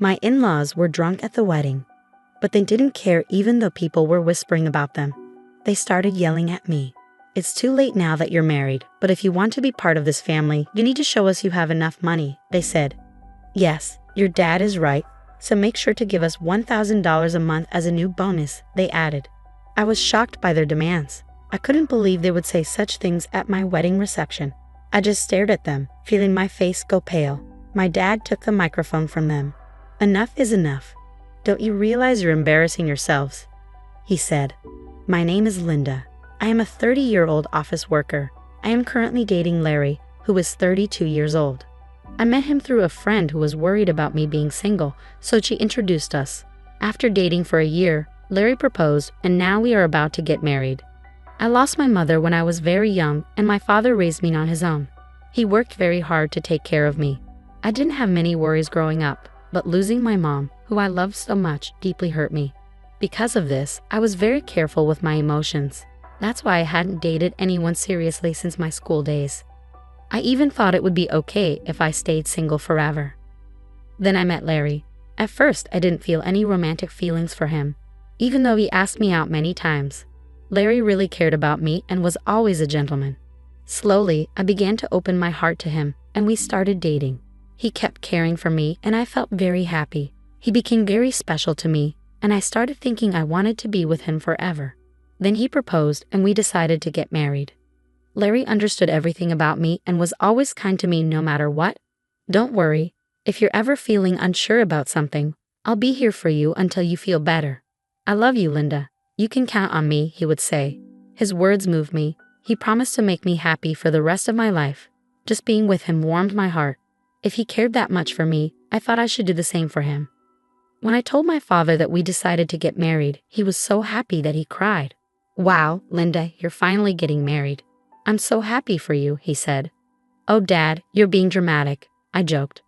My in-laws were drunk at the wedding, but they didn't care even though people were whispering about them. They started yelling at me. "It's too late now that you're married, but if you want to be part of this family, you need to show us you have enough money," they said. "Yes, your dad is right, so make sure to give us $1,000 a month as a new bonus," they added. I was shocked by their demands. I couldn't believe they would say such things at my wedding reception. I just stared at them, feeling my face go pale. My dad took the microphone from them. "Enough is enough. Don't you realize you're embarrassing yourselves?" he said. "My name is Linda. I am a 30-year-old office worker. I am currently dating Larry, who is 32 years old. I met him through a friend who was worried about me being single, so she introduced us. After dating for a year, Larry proposed, and now we are about to get married. I lost my mother when I was very young, and my father raised me on his own. He worked very hard to take care of me. I didn't have many worries growing up, but losing my mom, who I loved so much, deeply hurt me. Because of this, I was very careful with my emotions. That's why I hadn't dated anyone seriously since my school days. I even thought it would be okay if I stayed single forever. Then I met Larry. At first, I didn't feel any romantic feelings for him, even though he asked me out many times. Larry really cared about me and was always a gentleman. Slowly, I began to open my heart to him, and we started dating. He kept caring for me, and I felt very happy. He became very special to me, and I started thinking I wanted to be with him forever. Then he proposed, and we decided to get married. Larry understood everything about me and was always kind to me no matter what. "Don't worry. If you're ever feeling unsure about something, I'll be here for you until you feel better. I love you, Linda. You can count on me," he would say. His words moved me. He promised to make me happy for the rest of my life. Just being with him warmed my heart. If he cared that much for me, I thought I should do the same for him. When I told my father that we decided to get married, he was so happy that he cried. "Wow, Linda, you're finally getting married. I'm so happy for you," he said. "Oh, Dad, you're being dramatic," I joked.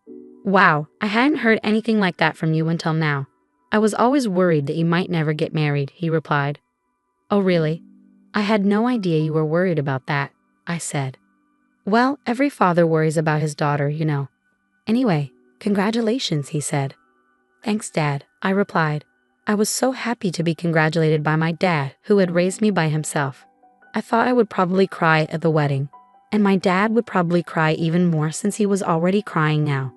"Wow, I hadn't heard anything like that from you until now. I was always worried that you might never get married," he replied. "Oh, really? I had no idea you were worried about that," I said. "Well, every father worries about his daughter, you know. Anyway, congratulations," he said. "Thanks, Dad," I replied. I was so happy to be congratulated by my dad, who had raised me by himself. I thought I would probably cry at the wedding, and my dad would probably cry even more since he was already crying now.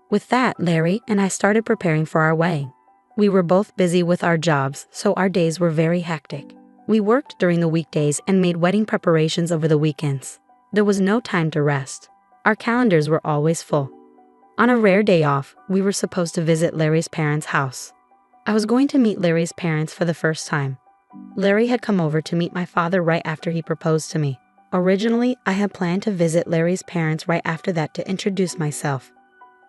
With that, Larry and I started preparing for our wedding. We were both busy with our jobs, so our days were very hectic. We worked during the weekdays and made wedding preparations over the weekends. There was no time to rest. Our calendars were always full. On a rare day off, we were supposed to visit Larry's parents' house. I was going to meet Larry's parents for the first time. Larry had come over to meet my father right after he proposed to me. Originally, I had planned to visit Larry's parents right after that to introduce myself.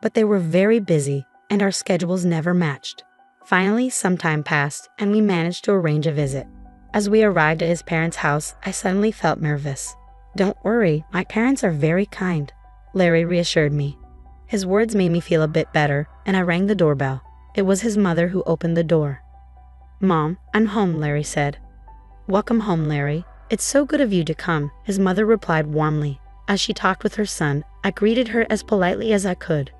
But they were very busy, and our schedules never matched. Finally, some time passed, and we managed to arrange a visit. As we arrived at his parents' house, I suddenly felt nervous. "Don't worry, my parents are very kind," Larry reassured me. His words made me feel a bit better, and I rang the doorbell. It was his mother who opened the door. "Mom, I'm home," Larry said. "Welcome home, Larry. It's so good of you to come," his mother replied warmly. As she talked with her son, I greeted her as politely as I could.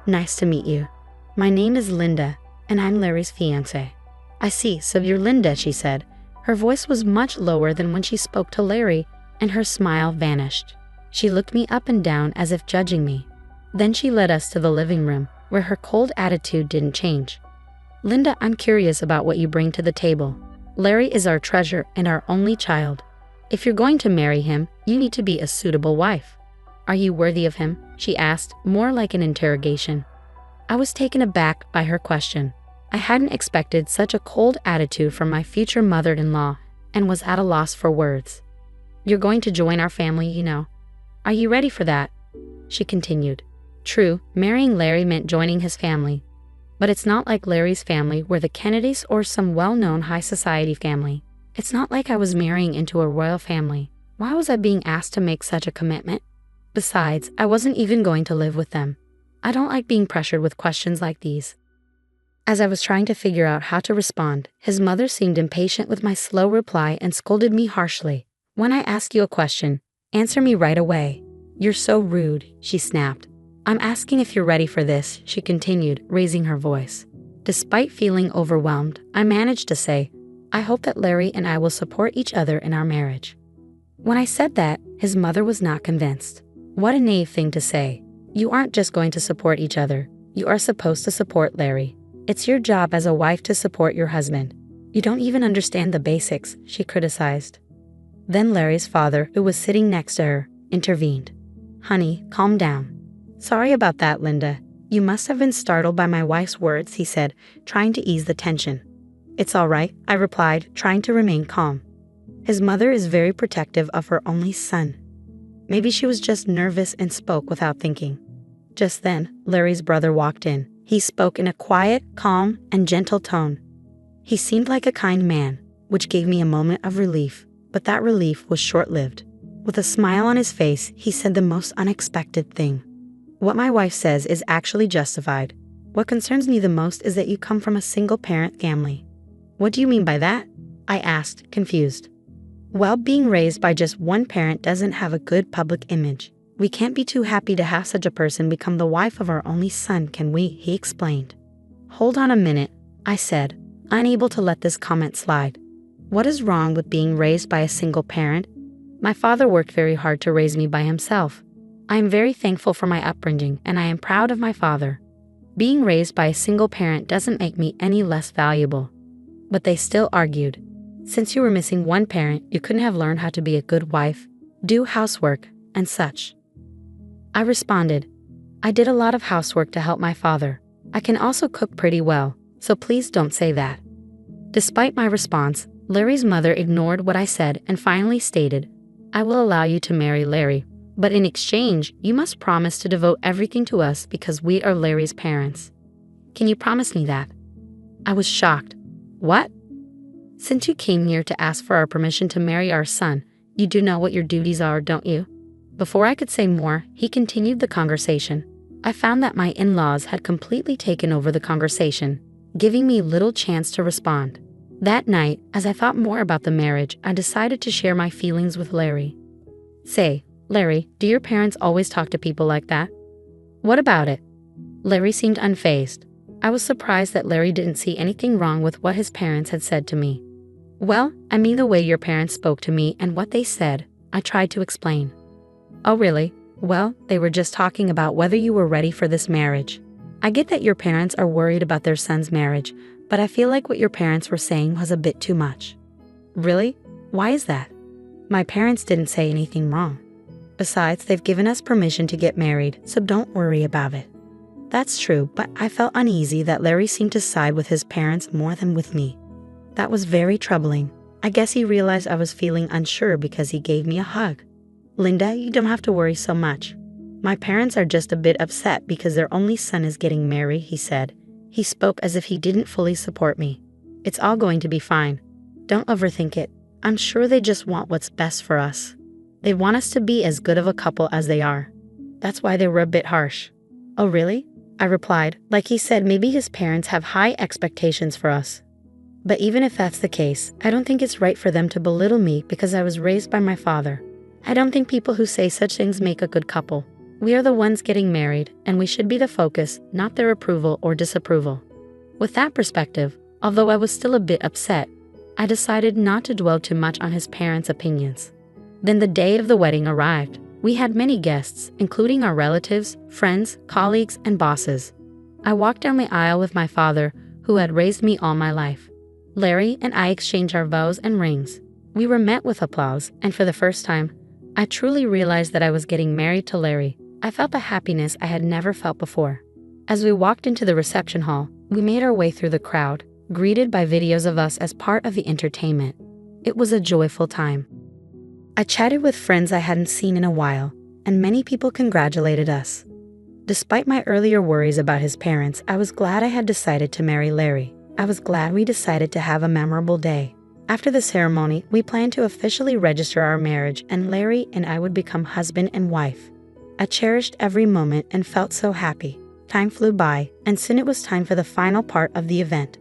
"Nice to meet you. My name is Linda, and I'm Larry's fiancée." "I see, so you're Linda," she said. Her voice was much lower than when she spoke to Larry, and her smile vanished. She looked me up and down as if judging me. Then she led us to the living room, where her cold attitude didn't change. "Linda, I'm curious about what you bring to the table. Larry is our treasure and our only child. If you're going to marry him, you need to be a suitable wife. Are you worthy of him?" she asked, more like an interrogation. I was taken aback by her question. I hadn't expected such a cold attitude from my future mother-in-law and was at a loss for words. "You're going to join our family, you know. Are you ready for that?" she continued. True, marrying Larry meant joining his family. But it's not like Larry's family were the Kennedys or some well-known high society family. It's not like I was marrying into a royal family. Why was I being asked to make such a commitment? Besides, I wasn't even going to live with them. I don't like being pressured with questions like these. As I was trying to figure out how to respond, his mother seemed impatient with my slow reply and scolded me harshly. "When I ask you a question, answer me right away. You're so rude," she snapped. I'm asking if you're ready for this, she continued, raising her voice. Despite feeling overwhelmed, I managed to say, I hope that Larry and I will support each other in our marriage. When I said that, his mother was not convinced. What a naive thing to say. You aren't just going to support each other. You are supposed to support Larry. It's your job as a wife to support your husband. You don't even understand the basics, she criticized. Then Larry's father, who was sitting next to her, intervened. Honey, calm down. Sorry about that, Linda. You must have been startled by my wife's words, he said, trying to ease the tension. It's all right, I replied, trying to remain calm. His mother is very protective of her only son. Maybe she was just nervous and spoke without thinking. Just then, Larry's brother walked in. He spoke in a quiet, calm, and gentle tone. He seemed like a kind man, which gave me a moment of relief, but that relief was short-lived. With a smile on his face, he said the most unexpected thing. What my wife says is actually justified. What concerns me the most is that you come from a single-parent family. What do you mean by that? I asked, confused. Well, being raised by just one parent doesn't have a good public image. We can't be too happy to have such a person become the wife of our only son, can we? He explained. Hold on a minute, I said, unable to let this comment slide. What is wrong with being raised by a single parent? My father worked very hard to raise me by himself. I am very thankful for my upbringing, and I am proud of my father. Being raised by a single parent doesn't make me any less valuable. But they still argued. Since you were missing one parent, you couldn't have learned how to be a good wife, do housework, and such. I responded, I did a lot of housework to help my father. I can also cook pretty well, so please don't say that. Despite my response, Larry's mother ignored what I said and finally stated, I will allow you to marry Larry, but in exchange, you must promise to devote everything to us because we are Larry's parents. Can you promise me that? I was shocked. What? Since you came here to ask for our permission to marry our son, you do know what your duties are, don't you? Before I could say more, he continued the conversation. I found that my in-laws had completely taken over the conversation, giving me little chance to respond. That night, as I thought more about the marriage, I decided to share my feelings with Larry. Say, Larry, do your parents always talk to people like that? What about it? Larry seemed unfazed. I was surprised that Larry didn't see anything wrong with what his parents had said to me. Well, I mean the way your parents spoke to me and what they said, I tried to explain. Oh really? Well, they were just talking about whether you were ready for this marriage. I get that your parents are worried about their son's marriage, but I feel like what your parents were saying was a bit too much. Really? Why is that? My parents didn't say anything wrong. Besides, they've given us permission to get married, so don't worry about it. That's true, but I felt uneasy that Larry seemed to side with his parents more than with me. That was very troubling. I guess he realized I was feeling unsure because he gave me a hug. Linda, you don't have to worry so much. My parents are just a bit upset because their only son is getting married, he said. He spoke as if he didn't fully support me. It's all going to be fine. Don't overthink it. I'm sure they just want what's best for us. They want us to be as good of a couple as they are. That's why they were a bit harsh. Oh really? I replied, like he said maybe his parents have high expectations for us. But even if that's the case, I don't think it's right for them to belittle me because I was raised by my father. I don't think people who say such things make a good couple. We are the ones getting married, and we should be the focus, not their approval or disapproval. With that perspective, although I was still a bit upset, I decided not to dwell too much on his parents' opinions. Then the day of the wedding arrived. We had many guests, including our relatives, friends, colleagues, and bosses. I walked down the aisle with my father, who had raised me all my life. Larry and I exchanged our vows and rings. We were met with applause, and for the first time, I truly realized that I was getting married to Larry. I felt a happiness I had never felt before. As we walked into the reception hall, we made our way through the crowd, greeted by videos of us as part of the entertainment. It was a joyful time. I chatted with friends I hadn't seen in a while, and many people congratulated us. Despite my earlier worries about his parents, I was glad I had decided to marry Larry. I was glad we decided to have a memorable day. After the ceremony, we planned to officially register our marriage, and Larry and I would become husband and wife. I cherished every moment and felt so happy. Time flew by, and soon it was time for the final part of the event.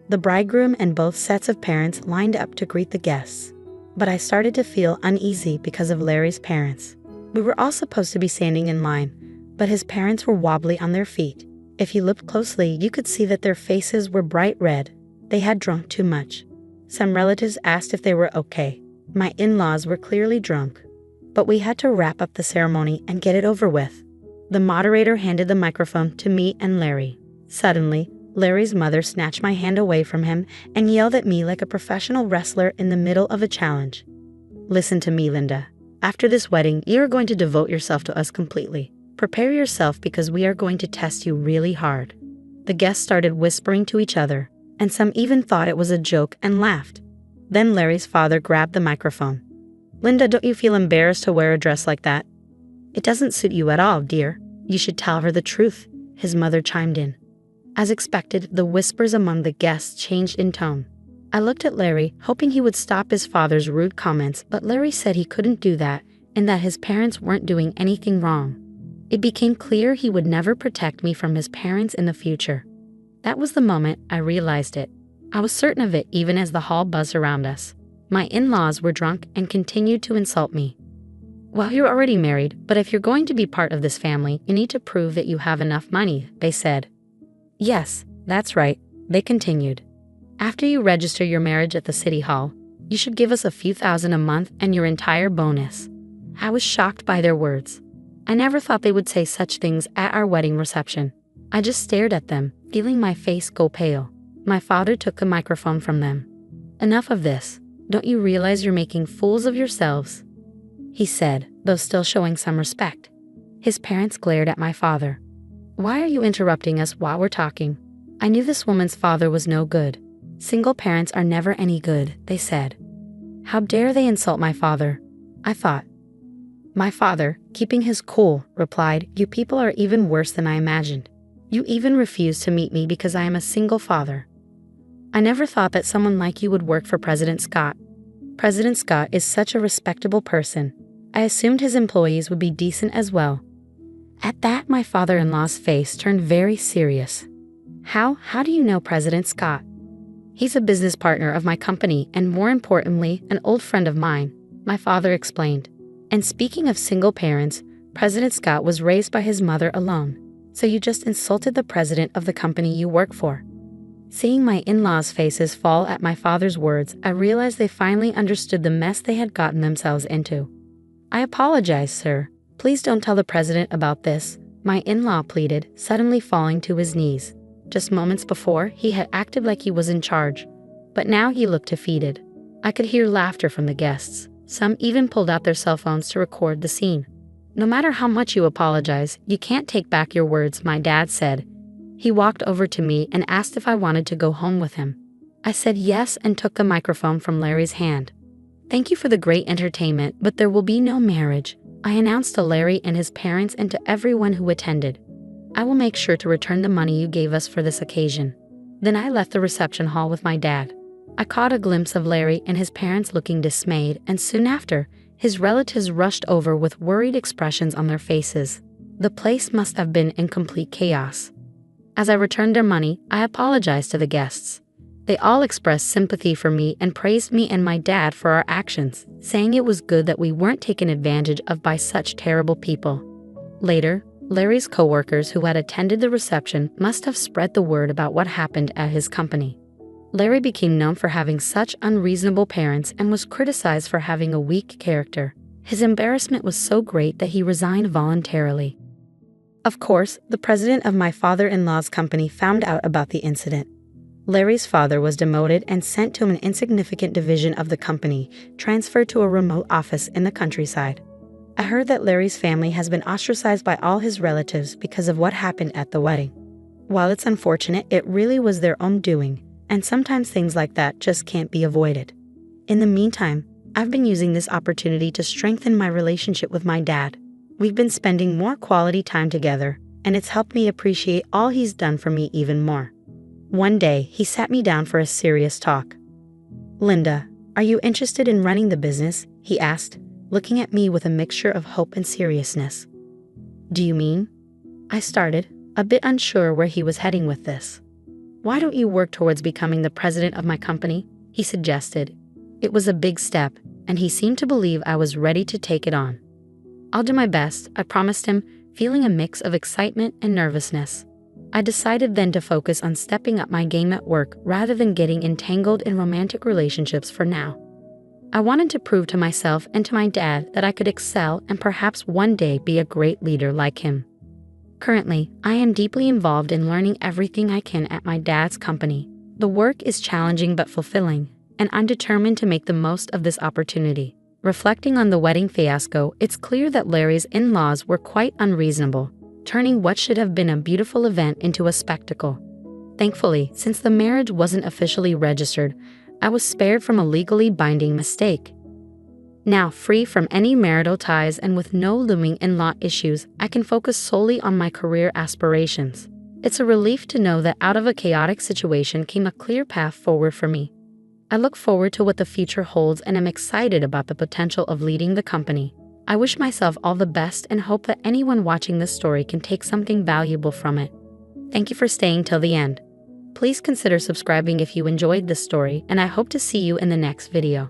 The bridegroom and both sets of parents lined up to greet the guests. But I started to feel uneasy because of Larry's parents. We were all supposed to be standing in line, but his parents were wobbly on their feet. If you looked closely, you could see that their faces were bright red. They had drunk too much. Some relatives asked if they were okay. My in-laws were clearly drunk, but we had to wrap up the ceremony and get it over with. The moderator handed the microphone to me and Larry. Suddenly, Larry's mother snatched my hand away from him and yelled at me like a professional wrestler in the middle of a challenge. "Listen to me, Linda. After this wedding, you are going to devote yourself to us completely. Prepare yourself because we are going to test you really hard." The guests started whispering to each other, and some even thought it was a joke and laughed. Then Larry's father grabbed the microphone. "Linda, don't you feel embarrassed to wear a dress like that?" "It doesn't suit you at all, dear. You should tell her the truth," his mother chimed in. As expected, the whispers among the guests changed in tone. I looked at Larry, hoping he would stop his father's rude comments, but Larry said he couldn't do that and that his parents weren't doing anything wrong. It became clear he would never protect me from his parents in the future. That was the moment I realized it. I was certain of it even as the hall buzzed around us. My in-laws were drunk and continued to insult me. "Well, you're already married, but if you're going to be part of this family, you need to prove that you have enough money," they said. "Yes, that's right," they continued. "After you register your marriage at the city hall, you should give us a few thousand a month and your entire bonus." I was shocked by their words. I never thought they would say such things at our wedding reception. I just stared at them, feeling my face go pale. My father took the microphone from them. "Enough of this. Don't you realize you're making fools of yourselves?" he said, though still showing some respect. His parents glared at my father. "Why are you interrupting us while we're talking?" I knew this woman's father was no good. "Single parents are never any good," they said. How dare they insult my father? I thought. My father, keeping his cool, replied, "You people are even worse than I imagined. You even refuse to meet me because I am a single father. I never thought that someone like you would work for President Scott. President Scott is such a respectable person. I assumed his employees would be decent as well." At that, my father-in-law's face turned very serious. How do you know President Scott?" "He's a business partner of my company and, more importantly, an old friend of mine," my father explained. "And speaking of single parents, President Scott was raised by his mother alone. So you just insulted the president of the company you work for." Seeing my in-laws' faces fall at my father's words, I realized they finally understood the mess they had gotten themselves into. "I apologize, sir. Please don't tell the president about this," my in-law pleaded, suddenly falling to his knees. Just moments before, he had acted like he was in charge, but now he looked defeated. I could hear laughter from the guests. Some even pulled out their cell phones to record the scene. "No matter how much you apologize, you can't take back your words," my dad said. He walked over to me and asked if I wanted to go home with him. I said yes and took the microphone from Larry's hand. "Thank you for the great entertainment, but there will be no marriage," I announced to Larry and his parents and to everyone who attended. "I will make sure to return the money you gave us for this occasion." Then I left the reception hall with my dad. I caught a glimpse of Larry and his parents looking dismayed, and soon after, his relatives rushed over with worried expressions on their faces. The place must have been in complete chaos. As I returned their money, I apologized to the guests. They all expressed sympathy for me and praised me and my dad for our actions, saying it was good that we weren't taken advantage of by such terrible people. Later, Larry's coworkers who had attended the reception must have spread the word about what happened at his company. Larry became known for having such unreasonable parents and was criticized for having a weak character. His embarrassment was so great that he resigned voluntarily. Of course, the president of my father-in-law's company found out about the incident. Larry's father was demoted and sent to an insignificant division of the company, transferred to a remote office in the countryside. I heard that Larry's family has been ostracized by all his relatives because of what happened at the wedding. While it's unfortunate, it really was their own doing, and sometimes things like that just can't be avoided. In the meantime, I've been using this opportunity to strengthen my relationship with my dad. We've been spending more quality time together, and it's helped me appreciate all he's done for me even more. One day, he sat me down for a serious talk. "Linda, are you interested in running the business?" he asked, looking at me with a mixture of hope and seriousness. "Do you mean?" I started, a bit unsure where he was heading with this. "Why don't you work towards becoming the president of my company?" he suggested. It was a big step, and he seemed to believe I was ready to take it on. "I'll do my best," I promised him, feeling a mix of excitement and nervousness. I decided then to focus on stepping up my game at work rather than getting entangled in romantic relationships for now. I wanted to prove to myself and to my dad that I could excel and perhaps one day be a great leader like him. Currently, I am deeply involved in learning everything I can at my dad's company. The work is challenging but fulfilling, and I'm determined to make the most of this opportunity. Reflecting on the wedding fiasco, it's clear that Larry's in-laws were quite unreasonable, turning what should have been a beautiful event into a spectacle. Thankfully, since the marriage wasn't officially registered, I was spared from a legally binding mistake. Now, free from any marital ties and with no looming in-law issues, I can focus solely on my career aspirations. It's a relief to know that out of a chaotic situation came a clear path forward for me. I look forward to what the future holds and am excited about the potential of leading the company. I wish myself all the best and hope that anyone watching this story can take something valuable from it. Thank you for staying till the end. Please consider subscribing if you enjoyed this story, and I hope to see you in the next video.